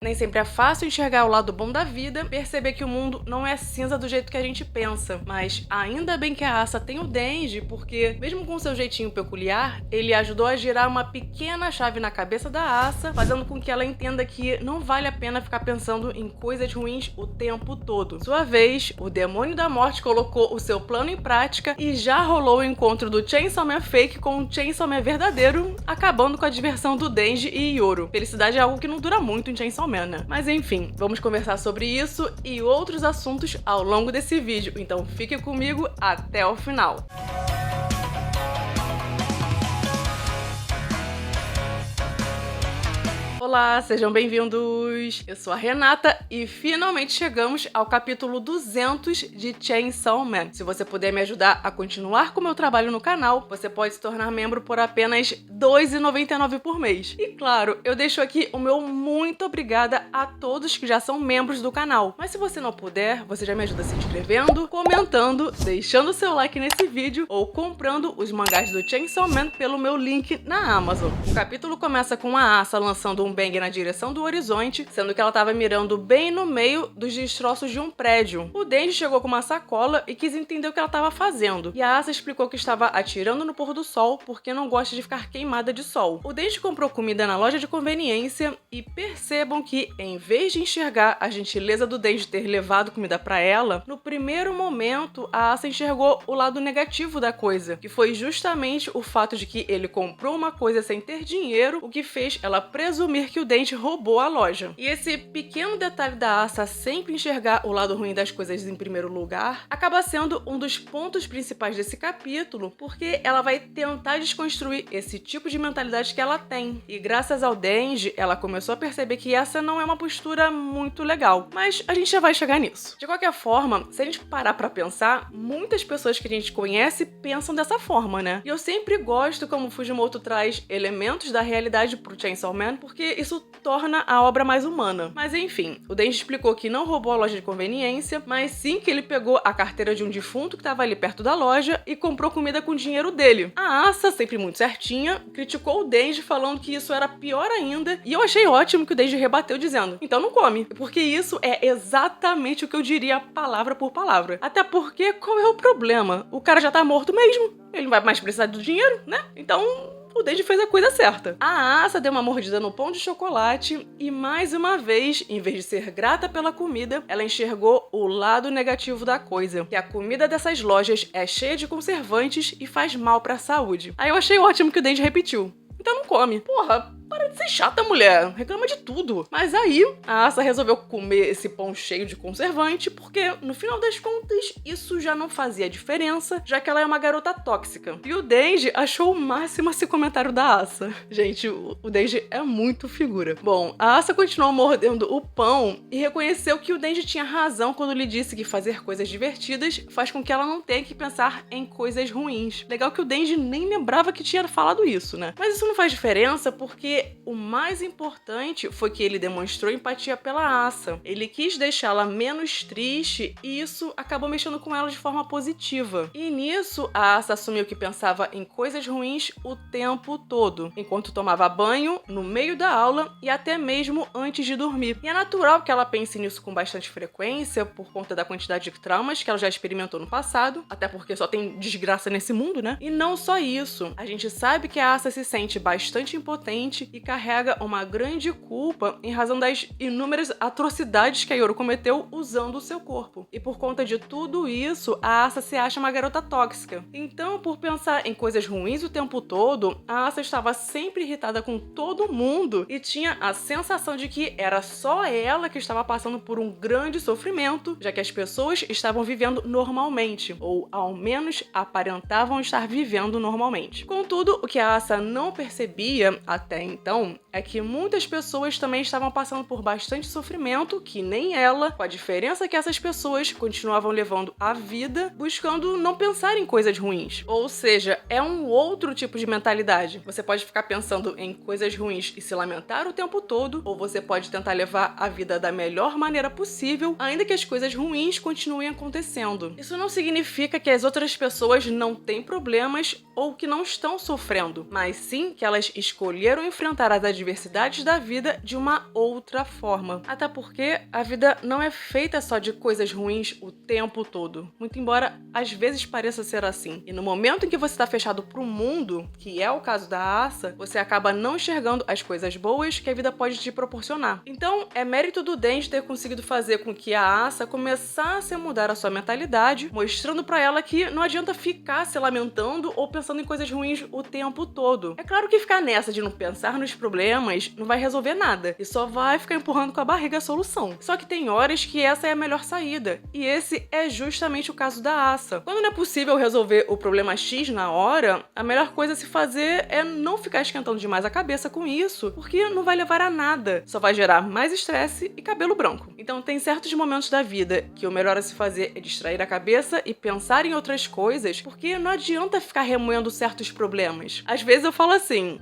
Nem sempre é fácil enxergar o lado bom da vida, perceber que o mundo não é cinza do jeito que a gente pensa. Mas ainda bem que a Asa tem o Denji, porque, mesmo com seu jeitinho peculiar, ele ajudou a girar uma pequena chave na cabeça da Asa, fazendo com que ela entenda que não vale a pena ficar pensando em coisas ruins o tempo todo. Sua vez, o Demônio da Morte colocou o seu plano em prática e já rolou o encontro do Chainsaw Man fake com o Chainsaw Man verdadeiro, acabando com a diversão do Denji e Yoro. Felicidade é algo que não dura muito em Chainsaw Man, né? Mas enfim, vamos conversar sobre isso e outros assuntos ao longo desse vídeo, então fique comigo até o final. Olá, sejam bem-vindos! Eu sou a Renata e finalmente chegamos ao capítulo 200 de Chainsaw Man. Se você puder me ajudar a continuar com o meu trabalho no canal, você pode se tornar membro por apenas R$ 2,99 por mês. E claro, eu deixo aqui o meu muito obrigada a todos que já são membros do canal. Mas se você não puder, você já me ajuda se inscrevendo, comentando, deixando o seu like nesse vídeo ou comprando os mangás do Chainsaw Man pelo meu link na Amazon. O capítulo começa com a Asa lançando um bang na direção do horizonte, sendo que ela estava mirando bem no meio dos destroços de um prédio. O Denji chegou com uma sacola e quis entender o que ela estava fazendo, e a Asa explicou que estava atirando no pôr do sol porque não gosta de ficar queimada de sol. O Denji comprou comida na loja de conveniência e percebam que, em vez de enxergar a gentileza do Denji ter levado comida para ela, no primeiro momento a Asa enxergou o lado negativo da coisa, que foi justamente o fato de que ele comprou uma coisa sem ter dinheiro, o que fez ela presumir que o Denji roubou a loja. E esse pequeno detalhe da Asa sempre enxergar o lado ruim das coisas em primeiro lugar acaba sendo um dos pontos principais desse capítulo, porque ela vai tentar desconstruir esse tipo de mentalidade que ela tem. E graças ao Denji, ela começou a perceber que essa não é uma postura muito legal. Mas a gente já vai chegar nisso. De qualquer forma, se a gente parar pra pensar, muitas pessoas que a gente conhece pensam dessa forma, né? E eu sempre gosto como o Fujimoto traz elementos da realidade pro Chainsaw Man, porque isso torna a obra mais humana. Mas enfim, o Denji explicou que não roubou a loja de conveniência, mas sim que ele pegou a carteira de um defunto que estava ali perto da loja e comprou comida com o dinheiro dele. A Asa, sempre muito certinha, criticou o Denji falando que isso era pior ainda, e eu achei ótimo que o Denji rebateu dizendo: então não come, porque isso é exatamente o que eu diria palavra por palavra. Até porque, qual é o problema? O cara já tá morto mesmo, ele não vai mais precisar do dinheiro, né? Então o Denji fez a coisa certa. A Asa deu uma mordida no pão de chocolate e, mais uma vez, em vez de ser grata pela comida, ela enxergou o lado negativo da coisa, que a comida dessas lojas é cheia de conservantes e faz mal pra saúde. Aí eu achei ótimo que o Denji repetiu: então não come. Porra, para de ser chata, mulher. Reclama de tudo. Mas aí, a Asa resolveu comer esse pão cheio de conservante porque, no final das contas, isso já não fazia diferença, já que ela é uma garota tóxica. E o Denji achou o máximo esse comentário da Asa. Gente, o Denji é muito figura. Bom, a Asa continuou mordendo o pão e reconheceu que o Denji tinha razão quando lhe disse que fazer coisas divertidas faz com que ela não tenha que pensar em coisas ruins. Legal que o Denji nem lembrava que tinha falado isso, né? Mas isso não faz diferença porque o mais importante foi que ele demonstrou empatia pela Asa. Ele quis deixá-la menos triste e isso acabou mexendo com ela de forma positiva. E nisso, a Asa assumiu que pensava em coisas ruins o tempo todo, enquanto tomava banho, no meio da aula e até mesmo antes de dormir. E é natural que ela pense nisso com bastante frequência por conta da quantidade de traumas que ela já experimentou no passado, até porque só tem desgraça nesse mundo, né? E não só isso, a gente sabe que a Asa se sente bastante impotente e carrega uma grande culpa em razão das inúmeras atrocidades que a Yoro cometeu usando o seu corpo. E por conta de tudo isso, a Asa se acha uma garota tóxica. Então, por pensar em coisas ruins o tempo todo, a Asa estava sempre irritada com todo mundo e tinha a sensação de que era só ela que estava passando por um grande sofrimento, já que as pessoas estavam vivendo normalmente, ou ao menos aparentavam estar vivendo normalmente. Contudo, o que a Asa não percebia até então é que muitas pessoas também estavam passando por bastante sofrimento, que nem ela, com a diferença que essas pessoas continuavam levando a vida buscando não pensar em coisas ruins. Ou seja, é um outro tipo de mentalidade. Você pode ficar pensando em coisas ruins e se lamentar o tempo todo, ou você pode tentar levar a vida da melhor maneira possível, ainda que as coisas ruins continuem acontecendo. Isso não significa que as outras pessoas não têm problemas ou que não estão sofrendo, mas sim que elas escolheram enfrentar enfrentar as adversidades da vida de uma outra forma. Até porque a vida não é feita só de coisas ruins o tempo todo. Muito embora às vezes pareça ser assim. E no momento em que você está fechado pro mundo, que é o caso da Asa, você acaba não enxergando as coisas boas que a vida pode te proporcionar. Então, é mérito do Denji ter conseguido fazer com que a Asa começasse a mudar a sua mentalidade, mostrando pra ela que não adianta ficar se lamentando ou pensando em coisas ruins o tempo todo. É claro que ficar nessa de não pensar nos problemas não vai resolver nada e só vai ficar empurrando com a barriga a solução. Só que tem horas que essa é a melhor saída, e esse é justamente o caso da Asa. Quando não é possível resolver o problema X na hora, a melhor coisa a se fazer é não ficar esquentando demais a cabeça com isso, porque não vai levar a nada, só vai gerar mais estresse e cabelo branco. Então tem certos momentos da vida que o melhor a se fazer é distrair a cabeça e pensar em outras coisas, porque não adianta ficar remoendo certos problemas. Às vezes eu falo assim,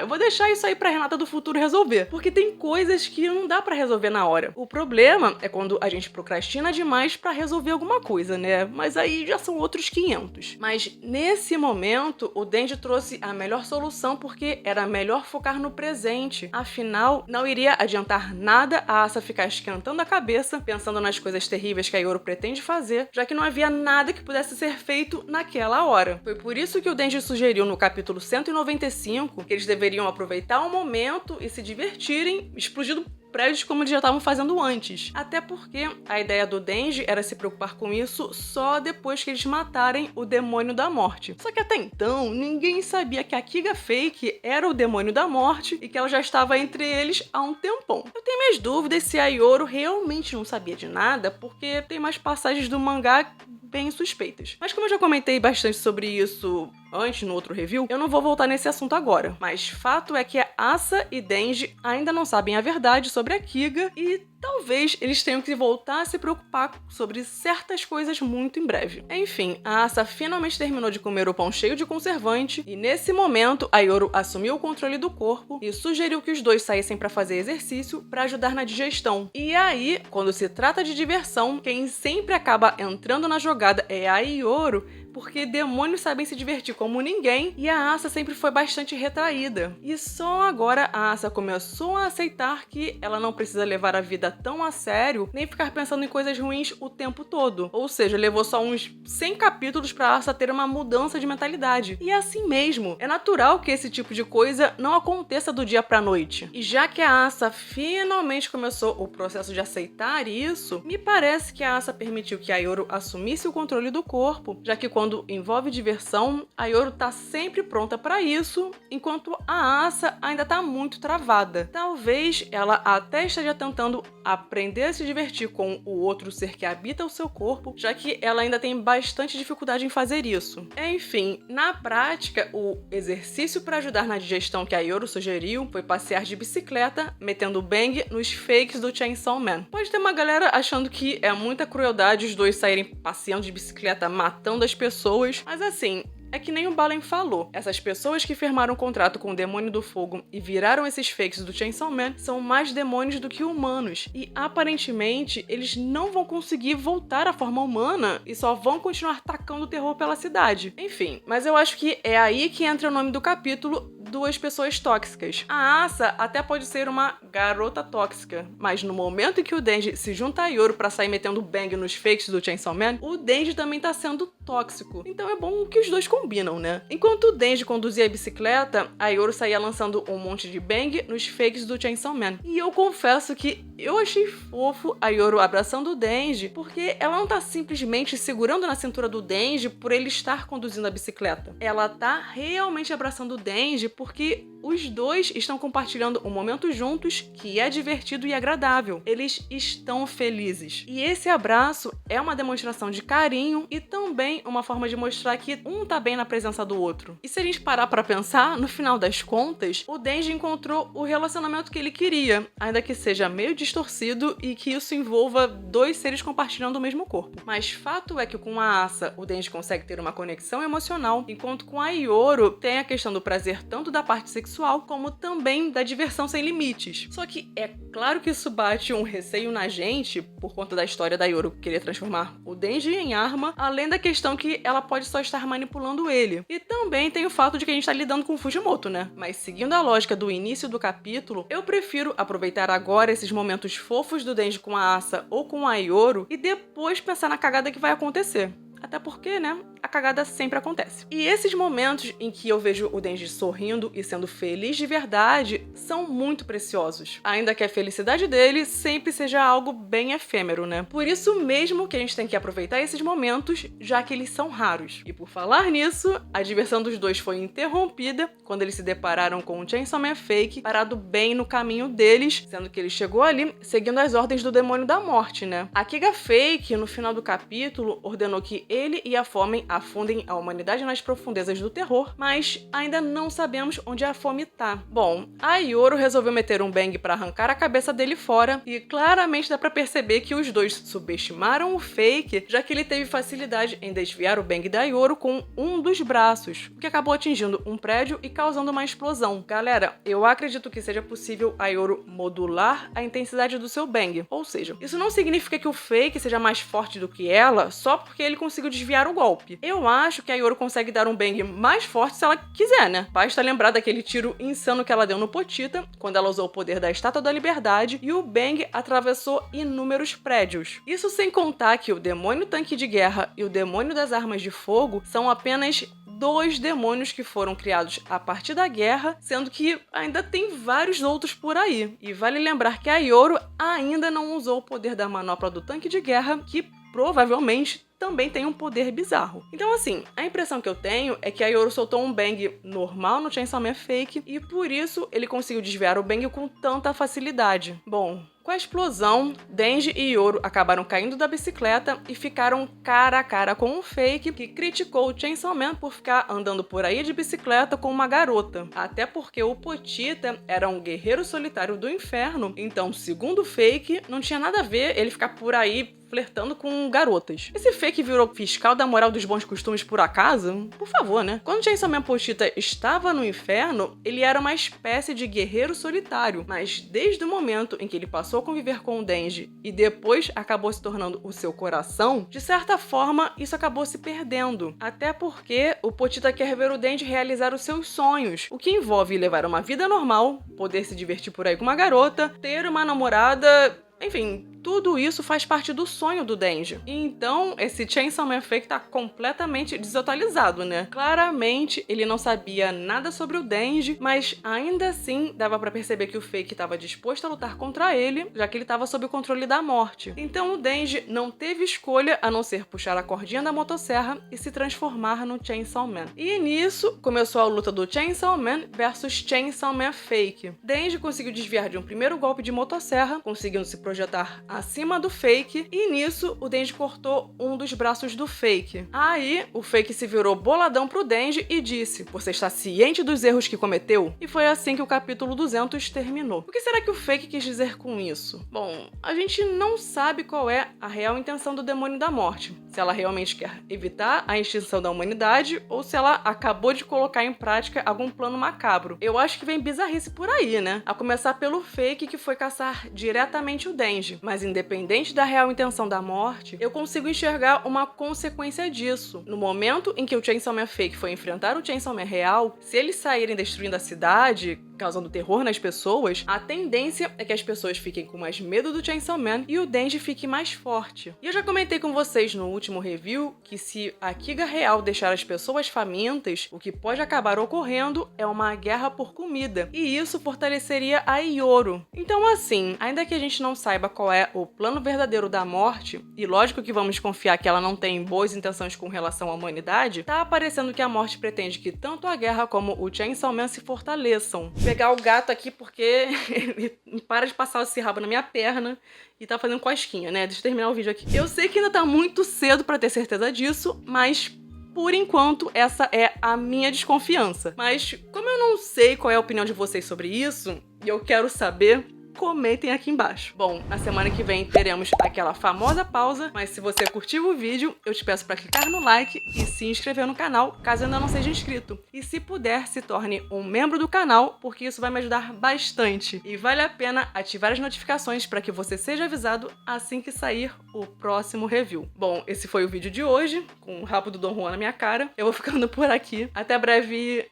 eu vou deixar isso aí pra Renata do futuro resolver, porque tem coisas que não dá pra resolver na hora. O problema é quando a gente procrastina demais pra resolver alguma coisa, né? Mas aí já são outros 500. Mas nesse momento, o Denji trouxe a melhor solução porque era melhor focar no presente. Afinal, não iria adiantar nada a Asa ficar esquentando a cabeça, pensando nas coisas terríveis que a Yoru pretende fazer, já que não havia nada que pudesse ser feito naquela hora. Foi por isso que o Denji sugeriu no capítulo 195 que eles deveriam aproveitar o momento e se divertirem, explodindo prédios como eles já estavam fazendo antes. Até porque a ideia do Denji era se preocupar com isso só depois que eles matarem o demônio da morte. Só que até então, ninguém sabia que a Kiga Fake era o demônio da morte e que ela já estava entre eles há um tempão. Eu tenho minhas dúvidas se a Yoru realmente não sabia de nada, porque tem mais passagens do mangá bem suspeitas. Mas como eu já comentei bastante sobre isso antes, no outro review, eu não vou voltar nesse assunto agora. Mas fato é que a Asa e Denji ainda não sabem a verdade sobre a Kiga e talvez eles tenham que voltar a se preocupar sobre certas coisas muito em breve. Enfim, a Asa finalmente terminou de comer o pão cheio de conservante e nesse momento a Yoru assumiu o controle do corpo e sugeriu que os dois saíssem para fazer exercício para ajudar na digestão. E aí, quando se trata de diversão, quem sempre acaba entrando na jogada é a Yoru, porque demônios sabem se divertir como ninguém e a Asa sempre foi bastante retraída. E só agora a Asa começou a aceitar que ela não precisa levar a vida tão a sério, nem ficar pensando em coisas ruins o tempo todo. Ou seja, levou só uns 100 capítulos pra Asa ter uma mudança de mentalidade. E é assim mesmo. É natural que esse tipo de coisa não aconteça do dia pra noite. E já que a Asa finalmente começou o processo de aceitar isso, me parece que a Asa permitiu que a Yoru assumisse o controle do corpo, já que quando envolve diversão, a Yoru tá sempre pronta pra isso, enquanto a Asa ainda tá muito travada. Talvez ela até esteja tentando aprender a se divertir com o outro ser que habita o seu corpo, já que ela ainda tem bastante dificuldade em fazer isso. Enfim, na prática, o exercício para ajudar na digestão que a Yoru sugeriu foi passear de bicicleta, metendo bang nos fakes do Chainsaw Man. Pode ter uma galera achando que é muita crueldade os dois saírem passeando de bicicleta matando as pessoas, mas assim, é que nem o Balen falou, essas pessoas que firmaram um contrato com o Demônio do Fogo e viraram esses fakes do Chainsaw Man são mais demônios do que humanos, e aparentemente eles não vão conseguir voltar à forma humana e só vão continuar tacando terror pela cidade. Enfim, mas eu acho que é aí que entra o nome do capítulo, duas pessoas tóxicas. A Asa até pode ser uma garota tóxica, mas no momento em que o Denji se junta a Yoru pra sair metendo bang nos fakes do Chainsaw Man, o Denji também tá sendo tóxico. Então é bom que os dois combinam, né? Enquanto o Denji conduzia a bicicleta, a Yoru saía lançando um monte de bang nos fakes do Chainsaw Man. E eu confesso que eu achei fofo a Yoru abraçando o Denji, porque ela não tá simplesmente segurando na cintura do Denji por ele estar conduzindo a bicicleta. Ela tá realmente abraçando o Denji porque os dois estão compartilhando um momento juntos que é divertido e agradável. Eles estão felizes. E esse abraço é uma demonstração de carinho e também uma forma de mostrar que um tá bem na presença do outro. E se a gente parar pra pensar, no final das contas, o Denji encontrou o relacionamento que ele queria, ainda que seja meio distorcido e que isso envolva dois seres compartilhando o mesmo corpo. Mas fato é que com a Asa, o Denji consegue ter uma conexão emocional, enquanto com a Yoru tem a questão do prazer tanto da parte sexual, como também da diversão sem limites. Só que é claro que isso bate um receio na gente, por conta da história da Yoru querer transformar o Denji em arma, além da questão que ela pode só estar manipulando ele. E também tem o fato de que a gente tá lidando com o Fujimoto, né? Mas seguindo a lógica do início do capítulo, eu prefiro aproveitar agora esses momentos fofos do Denji com a Asa ou com a Yoru e depois pensar na cagada que vai acontecer. Até porque, né, a cagada sempre acontece. E esses momentos em que eu vejo o Denji sorrindo e sendo feliz de verdade são muito preciosos. Ainda que a felicidade dele sempre seja algo bem efêmero, né? Por isso mesmo que a gente tem que aproveitar esses momentos, já que eles são raros. E por falar nisso, a diversão dos dois foi interrompida quando eles se depararam com o Chainsaw Man Fake parado bem no caminho deles, sendo que ele chegou ali seguindo as ordens do Demônio da Morte, né? A Kiga Fake, no final do capítulo, ordenou que ele e a Fome afundem a humanidade nas profundezas do terror, mas ainda não sabemos onde a Fome tá. Bom, a Yoru resolveu meter um bang pra arrancar a cabeça dele fora, e claramente dá pra perceber que os dois subestimaram o Fake, já que ele teve facilidade em desviar o bang da Yoru com um dos braços, o que acabou atingindo um prédio e causando uma explosão. Galera, eu acredito que seja possível a Yoru modular a intensidade do seu bang, ou seja, isso não significa que o Fake seja mais forte do que ela só porque ele conseguiu desviar o golpe. Eu acho que a Yoru consegue dar um bang mais forte se ela quiser, né? Basta lembrar daquele tiro insano que ela deu no Pochita, quando ela usou o poder da Estátua da Liberdade, e o bang atravessou inúmeros prédios. Isso sem contar que o Demônio Tanque de Guerra e o Demônio das Armas de Fogo são apenas dois demônios que foram criados a partir da guerra, sendo que ainda tem vários outros por aí. E vale lembrar que a Yoru ainda não usou o poder da manopla do tanque de guerra, que provavelmente também tem um poder bizarro. Então assim, a impressão que eu tenho é que a Yoru soltou um bang normal no Chainsaw Man Fake e por isso ele conseguiu desviar o bang com tanta facilidade. Bom, com a explosão, Denji e Yoru acabaram caindo da bicicleta e ficaram cara a cara com um Fake que criticou o Chainsaw Man por ficar andando por aí de bicicleta com uma garota. Até porque o Pochita era um guerreiro solitário do inferno, então, segundo o Fake, não tinha nada a ver ele ficar por aí flertando com garotas. Esse Fake virou fiscal da moral dos bons costumes por acaso? Por favor, né? Quando Chainsaw Man Pochita estava no inferno, ele era uma espécie de guerreiro solitário, mas desde o momento em que ele passou a conviver com o Denji e depois acabou se tornando o seu coração, de certa forma isso acabou se perdendo. Até porque o Pochita quer ver o Denji realizar os seus sonhos, o que envolve levar uma vida normal, poder se divertir por aí com uma garota, ter uma namorada, enfim, tudo isso faz parte do sonho do Denji. Então, esse Chainsaw Man Fake tá completamente desatualizado, né? Claramente, ele não sabia nada sobre o Denji, mas ainda assim, dava pra perceber que o Fake tava disposto a lutar contra ele, já que ele tava sob o controle da morte. Então, o Denji não teve escolha a não ser puxar a cordinha da motosserra e se transformar no Chainsaw Man. E nisso, começou a luta do Chainsaw Man versus Chainsaw Man Fake. Denji conseguiu desviar de um primeiro golpe de motosserra, conseguindo se projetar acima do Fake, e nisso o Denji cortou um dos braços do Fake. Aí o Fake se virou boladão pro Denji e disse: "Você está ciente dos erros que cometeu?" E foi assim que o capítulo 200 terminou. O que será que o Fake quis dizer com isso? Bom, a gente não sabe qual é a real intenção do Demônio da Morte. Se ela realmente quer evitar a extinção da humanidade ou se ela acabou de colocar em prática algum plano macabro. Eu acho que vem bizarrice por aí, né? A começar pelo Fake, que foi caçar diretamente o Denji. Mas independente da real intenção da morte, eu consigo enxergar uma consequência disso. No momento em que o Chainsaw Man Fake foi enfrentar o Chainsaw Man real, se eles saírem destruindo a cidade, causando terror nas pessoas, a tendência é que as pessoas fiquem com mais medo do Chainsaw Man e o Denji fique mais forte. E eu já comentei com vocês no último review que se a Kiga real deixar as pessoas famintas, o que pode acabar ocorrendo é uma guerra por comida, e isso fortaleceria a Yoru. Então assim, ainda que a gente não saiba qual é o plano verdadeiro da morte, e lógico que vamos confiar que ela não tem boas intenções com relação à humanidade, tá aparecendo que a morte pretende que tanto a guerra como o Chainsaw Man se fortaleçam. Vou pegar o gato aqui porque ele para de passar esse rabo na minha perna e tá fazendo cosquinha, né? Deixa eu terminar o vídeo aqui. Eu sei que ainda tá muito cedo pra ter certeza disso, mas por enquanto, essa é a minha desconfiança. Mas como eu não sei qual é a opinião de vocês sobre isso, e eu quero saber, comentem aqui embaixo. Bom, na semana que vem teremos aquela famosa pausa, mas se você curtiu o vídeo, eu te peço para clicar no like e se inscrever no canal, caso ainda não seja inscrito. E se puder, se torne um membro do canal, porque isso vai me ajudar bastante. E vale a pena ativar as notificações para que você seja avisado assim que sair o próximo review. Bom, esse foi o vídeo de hoje, com o rabo do Dom Juan na minha cara. Eu vou ficando por aqui. Até breve.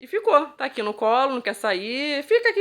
E ficou. Tá aqui no colo, não quer sair. Fica aqui.